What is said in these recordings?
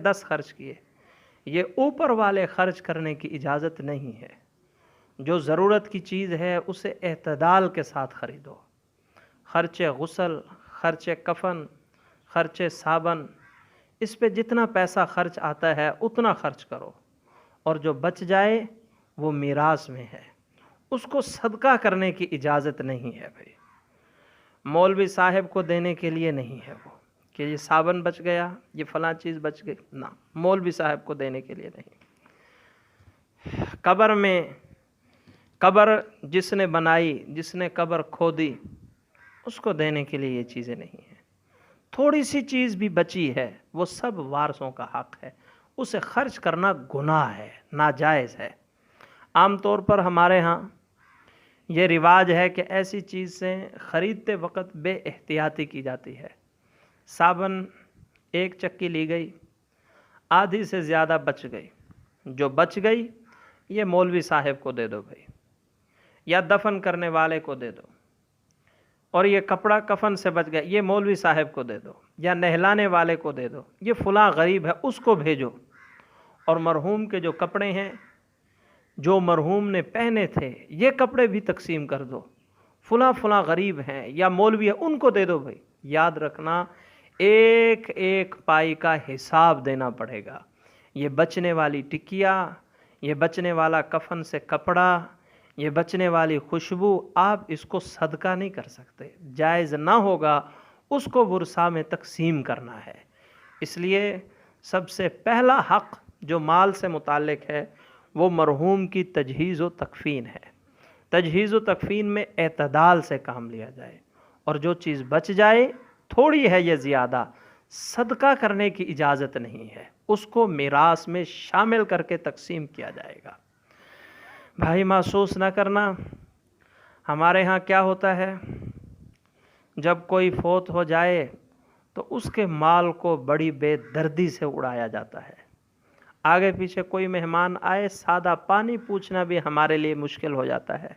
10 خرچ کیے، یہ اوپر والے خرچ کرنے کی اجازت نہیں ہے۔ جو ضرورت کی چیز ہے اسے اعتدال کے ساتھ خریدو۔ خرچ غسل، خرچ کفن، خرچ صابن، اس پہ جتنا پیسہ خرچ آتا ہے اتنا خرچ کرو، اور جو بچ جائے وہ میراث میں ہے، اس کو صدقہ کرنے کی اجازت نہیں ہے بھائی۔ مولوی صاحب کو دینے کے لیے نہیں ہے وہ کہ یہ صابن بچ گیا، یہ فلاں چیز بچ گئی، نہ، مولوی صاحب کو دینے کے لیے نہیں۔ قبر جس نے بنائی، جس نے قبر کھودی، اس کو دینے کے لیے یہ چیزیں نہیں ہیں۔ تھوڑی سی چیز بھی بچی ہے وہ سب وارثوں کا حق ہے، اسے خرچ کرنا گناہ ہے، ناجائز ہے۔ عام طور پر ہمارے ہاں یہ رواج ہے کہ ایسی چیز سے خریدتے وقت بے احتیاطی کی جاتی ہے۔ صابن 1 چکی لی گئی، آدھی سے زیادہ بچ گئی، جو بچ گئی یہ مولوی صاحب کو دے دو بھائی، یا دفن کرنے والے کو دے دو، اور یہ کپڑا کفن سے بچ گیا یہ مولوی صاحب کو دے دو، یا نہلانے والے کو دے دو، یہ فلاں غریب ہے اس کو بھیجو، اور مرحوم کے جو کپڑے ہیں جو مرحوم نے پہنے تھے یہ کپڑے بھی تقسیم کر دو، فلاں فلاں غریب ہیں یا مولوی ہے ان کو دے دو بھائی۔ یاد رکھنا ایک ایک پائی کا حساب دینا پڑے گا۔ یہ بچنے والی ٹکیا، یہ بچنے والا کفن سے کپڑا، یہ بچنے والی خوشبو، آپ اس کو صدقہ نہیں کر سکتے، جائز نہ ہوگا، اس کو ورثاء میں تقسیم کرنا ہے۔ اس لیے سب سے پہلا حق جو مال سے متعلق ہے وہ مرحوم کی تجہیز و تکفین ہے۔ تجہیز و تکفین میں اعتدال سے کام لیا جائے، اور جو چیز بچ جائے، تھوڑی ہے یا زیادہ، صدقہ کرنے کی اجازت نہیں ہے، اس کو میراث میں شامل کر کے تقسیم کیا جائے گا۔ بھائی محسوس نہ کرنا، ہمارے ہاں کیا ہوتا ہے، جب کوئی فوت ہو جائے تو اس کے مال کو بڑی بے دردی سے اڑایا جاتا ہے۔ آگے پیچھے کوئی مہمان آئے، سادہ پانی پوچھنا بھی ہمارے لیے مشکل ہو جاتا ہے۔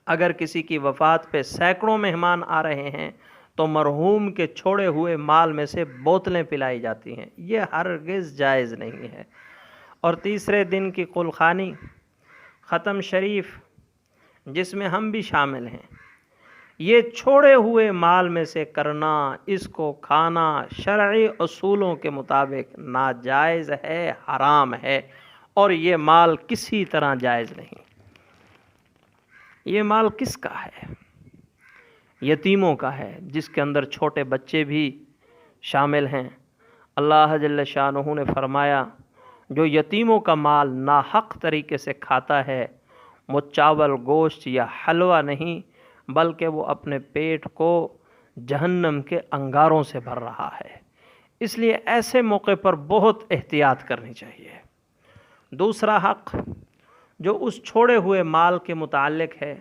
اگر کسی کی وفات پہ سینکڑوں مہمان آ رہے ہیں تو مرحوم کے چھوڑے ہوئے مال میں سے بوتلیں پلائی جاتی ہیں، یہ ہرگز جائز نہیں ہے۔ اور تیسرے دن کی قلخانی، ختم شریف، جس میں ہم بھی شامل ہیں، یہ چھوڑے ہوئے مال میں سے کرنا، اس کو کھانا شرعی اصولوں کے مطابق ناجائز ہے، حرام ہے، اور یہ مال کسی طرح جائز نہیں۔ یہ مال کس کا ہے؟ یتیموں کا ہے، جس کے اندر چھوٹے بچے بھی شامل ہیں۔ اللہ جل شانہ نے فرمایا جو یتیموں کا مال ناحق طریقے سے کھاتا ہے وہ چاول گوشت یا حلوہ نہیں بلکہ وہ اپنے پیٹ کو جہنم کے انگاروں سے بھر رہا ہے۔ اس لیے ایسے موقع پر بہت احتیاط کرنی چاہیے۔ دوسرا حق جو اس چھوڑے ہوئے مال کے متعلق ہے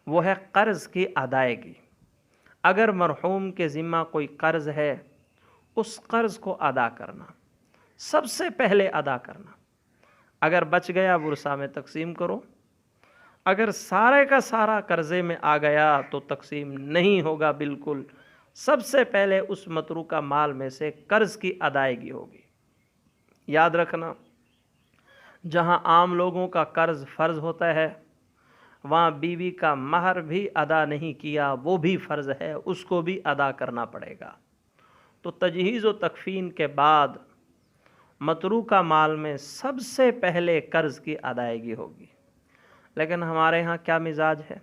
وہ ہے قرض کی ادائیگی۔ اگر مرحوم کے ذمہ کوئی قرض ہے، اس قرض کو ادا کرنا، سب سے پہلے ادا کرنا۔ اگر بچ گیا ورثاء میں تقسیم کرو، اگر سارے کا سارا قرضے میں آ گیا تو تقسیم نہیں ہوگا بالکل۔ سب سے پہلے اس متروکہ مال میں سے قرض کی ادائیگی ہوگی۔ یاد رکھنا، جہاں عام لوگوں کا قرض فرض ہوتا ہے وہاں بیوی کا مہر بھی ادا نہیں کیا وہ بھی فرض ہے، اس کو بھی ادا کرنا پڑے گا۔ تو تجہیز و تکفین کے بعد متروکہ مال میں سب سے پہلے قرض کی ادائیگی ہوگی۔ لیکن ہمارے ہاں کیا مزاج ہے،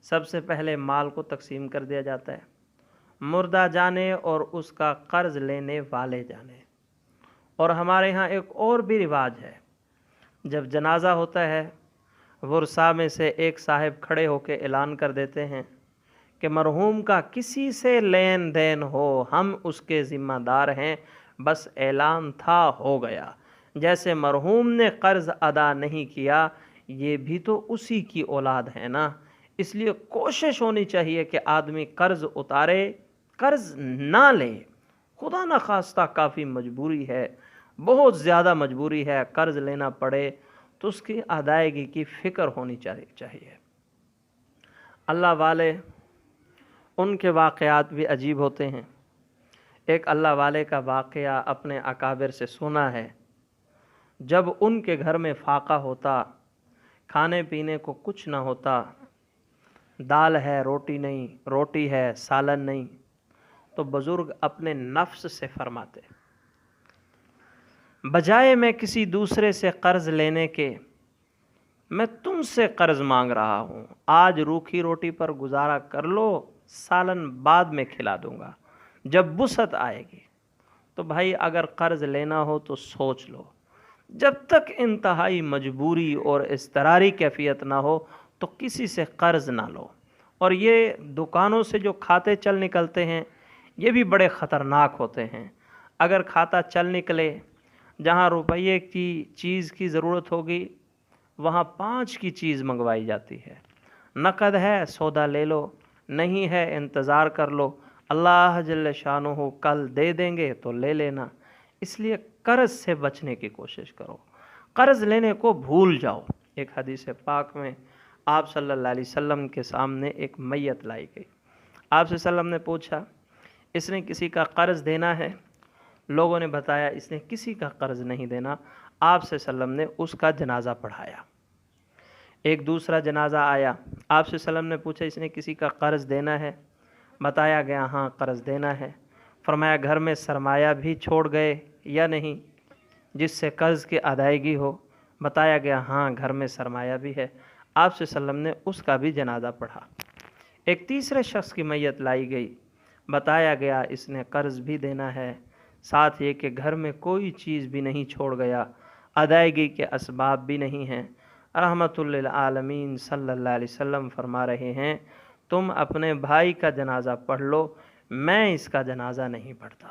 سب سے پہلے مال کو تقسیم کر دیا جاتا ہے، مردہ جانے اور اس کا قرض لینے والے جانے۔ اور ہمارے ہاں ایک اور بھی رواج ہے، جب جنازہ ہوتا ہے ورثاء میں سے ایک صاحب کھڑے ہو کے اعلان کر دیتے ہیں کہ مرحوم کا کسی سے لین دین ہو ہم اس کے ذمہ دار ہیں، بس اعلان تھا ہو گیا۔ جیسے مرحوم نے قرض ادا نہیں کیا، یہ بھی تو اسی کی اولاد ہے نا، اس لیے کوشش ہونی چاہیے کہ آدمی قرض اتارے، قرض نہ لے۔ خدا نخواستہ کافی مجبوری ہے، بہت زیادہ مجبوری ہے، قرض لینا پڑے تو اس کی ادائیگی کی فکر ہونی چاہیے۔ اللہ والے، ان کے واقعات بھی عجیب ہوتے ہیں۔ ایک اللہ والے کا واقعہ اپنے اکابر سے سنا ہے، جب ان کے گھر میں فاقہ ہوتا، کھانے پینے کو کچھ نہ ہوتا، دال ہے روٹی نہیں، روٹی ہے سالن نہیں، تو بزرگ اپنے نفس سے فرماتے، بجائے میں کسی دوسرے سے قرض لینے کے، میں تم سے قرض مانگ رہا ہوں، آج روکھی روٹی پر گزارا کر لو، سالن بعد میں کھلا دوں گا جب وسعت آئے گی۔ تو بھائی اگر قرض لینا ہو تو سوچ لو، جب تک انتہائی مجبوری اور اضطراری کیفیت نہ ہو تو کسی سے قرض نہ لو۔ اور یہ دکانوں سے جو کھاتے چل نکلتے ہیں یہ بھی بڑے خطرناک ہوتے ہیں۔ اگر کھاتا چل نکلے، جہاں روپیے کی چیز کی ضرورت ہوگی وہاں 5 کی چیز منگوائی جاتی ہے۔ نقد ہے سودا لے لو، نہیں ہے انتظار کر لو، اللہ جل شانہ کل دے دیں گے تو لے لینا۔ اس لیے قرض سے بچنے کی کوشش کرو، قرض لینے کو بھول جاؤ۔ ایک حدیث پاک میں آپ صلی اللہ علیہ وسلم کے سامنے ایک میت لائی گئی۔ آپ صلی اللہ علیہ وسلم نے پوچھا، اس نے کسی کا قرض دینا ہے؟ لوگوں نے بتایا اس نے کسی کا قرض نہیں دینا۔ آپ صلی اللہ علیہ وسلم نے اس کا جنازہ پڑھایا۔ ایک دوسرا جنازہ آیا، آپ صلی اللہ علیہ وسلم نے پوچھا اس نے کسی کا قرض دینا ہے؟ بتایا گیا ہاں قرض دینا ہے۔ فرمایا گھر میں سرمایہ بھی چھوڑ گئے یا نہیں جس سے قرض کی ادائیگی ہو؟ بتایا گیا ہاں گھر میں سرمایہ بھی ہے۔ آپ صلی اللہ علیہ وسلم نے اس کا بھی جنازہ پڑھا۔ ایک تیسرے شخص کی میت لائی گئی، بتایا گیا اس نے قرض بھی دینا ہے، ساتھ یہ کہ گھر میں کوئی چیز بھی نہیں چھوڑ گیا، ادائیگی کے اسباب بھی نہیں ہیں۔ رحمت للعالمین صلی اللہ علیہ وسلم فرما رہے ہیں تم اپنے بھائی کا جنازہ پڑھ لو، میں اس کا جنازہ نہیں پڑھتا۔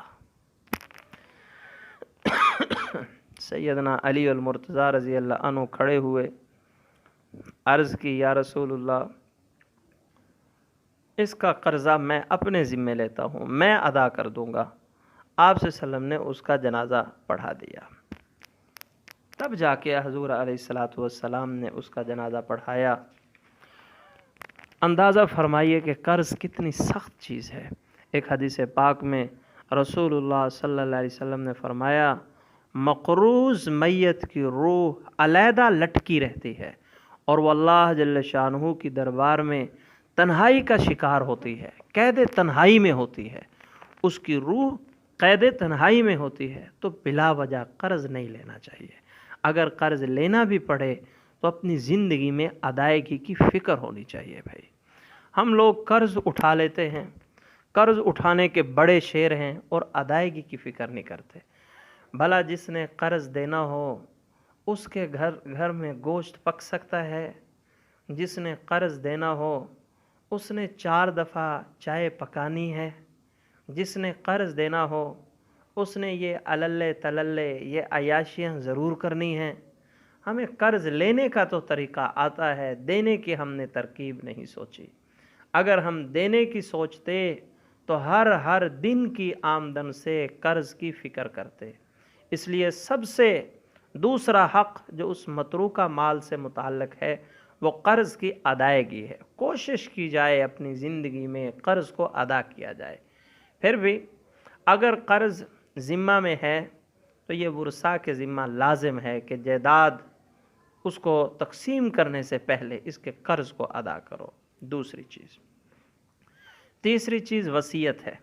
سیدنا علی المرتضیٰ رضی اللہ عنہ کھڑے ہوئے، عرض کی یا رسول اللہ اس کا قرضہ میں اپنے ذمہ لیتا ہوں، میں ادا کر دوں گا۔ آپ صلی اللہ علیہ وسلم نے اس کا جنازہ پڑھا دیا۔ تب جا کے حضور علیہ الصلاۃ والسلام نے اس کا جنازہ پڑھایا۔ اندازہ فرمائیے کہ قرض کتنی سخت چیز ہے۔ ایک حدیث پاک میں رسول اللہ صلی اللہ علیہ وسلم نے فرمایا مقروض میت کی روح علیحدہ لٹکی رہتی ہے اور وہ اللہ جل شانہ کی دربار میں تنہائی کا شکار ہوتی ہے، قید تنہائی میں ہوتی ہے، اس کی روح قید تنہائی میں ہوتی ہے، تو بلا وجہ قرض نہیں لینا چاہیے۔ اگر قرض لینا بھی پڑے تو اپنی زندگی میں ادائیگی کی فکر ہونی چاہیے۔ بھائی ہم لوگ قرض اٹھا لیتے ہیں، قرض اٹھانے کے بڑے شیر ہیں اور ادائیگی کی فکر نہیں کرتے۔ بھلا جس نے قرض دینا ہو اس کے گھر میں گوشت پک سکتا ہے؟ جس نے قرض دینا ہو اس نے 4 دفعہ چائے پکانی ہے؟ جس نے قرض دینا ہو اس نے یہ عللے تللے یہ عیاشیاں ضرور کرنی ہیں؟ ہمیں قرض لینے کا تو طریقہ آتا ہے، دینے کی ہم نے ترکیب نہیں سوچی۔ اگر ہم دینے کی سوچتے تو ہر دن کی آمدن سے قرض کی فکر کرتے۔ اس لیے سب سے دوسرا حق جو اس متروکہ مال سے متعلق ہے وہ قرض کی ادائیگی ہے۔ کوشش کی جائے اپنی زندگی میں قرض کو ادا کیا جائے۔ پھر بھی اگر قرض ذمہ میں ہے تو یہ ورثاء کے ذمہ لازم ہے کہ جائیداد اس کو تقسیم کرنے سے پہلے اس کے قرض کو ادا کرو۔ دوسری چیز، تیسری چیز وصیت ہے۔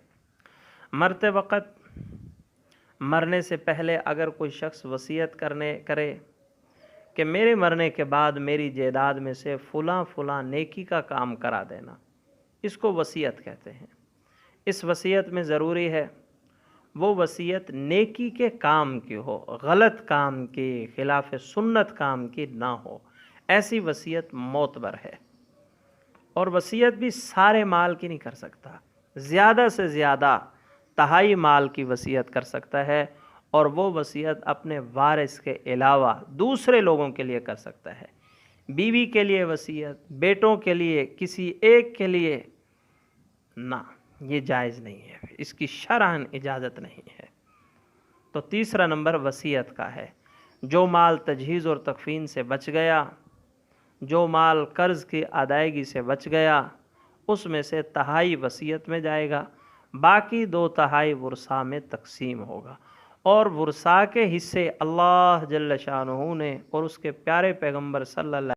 مرتے وقت، مرنے سے پہلے اگر کوئی شخص وصیت کرے کہ میرے مرنے کے بعد میری جائیداد میں سے فلاں فلاں نیکی کا کام کرا دینا، اس کو وصیت کہتے ہیں۔ اس وصیت میں ضروری ہے وہ وصیت نیکی کے کام کی ہو، غلط کام کی، خلاف سنت کام کی نہ ہو، ایسی وصیت معتبر ہے۔ اور وصیت بھی سارے مال کی نہیں کر سکتا، زیادہ سے زیادہ تہائی مال کی وصیت کر سکتا ہے، اور وہ وصیت اپنے وارث کے علاوہ دوسرے لوگوں کے لیے کر سکتا ہے۔ بیوی کے لیے وصیت، بیٹوں کے لیے، کسی ایک کے لیے نہ، یہ جائز نہیں ہے، اس کی شرعاً اجازت نہیں ہے۔ تو تیسرا نمبر وصیت کا ہے۔ جو مال تجہیز اور تکفین سے بچ گیا، جو مال قرض کی ادائیگی سے بچ گیا، اس میں سے تہائی وصیت میں جائے گا، باقی 2/3 ورثہ میں تقسیم ہوگا، اور ورثہ کے حصے اللہ جل شانہ نے اور اس کے پیارے پیغمبر صلی اللہ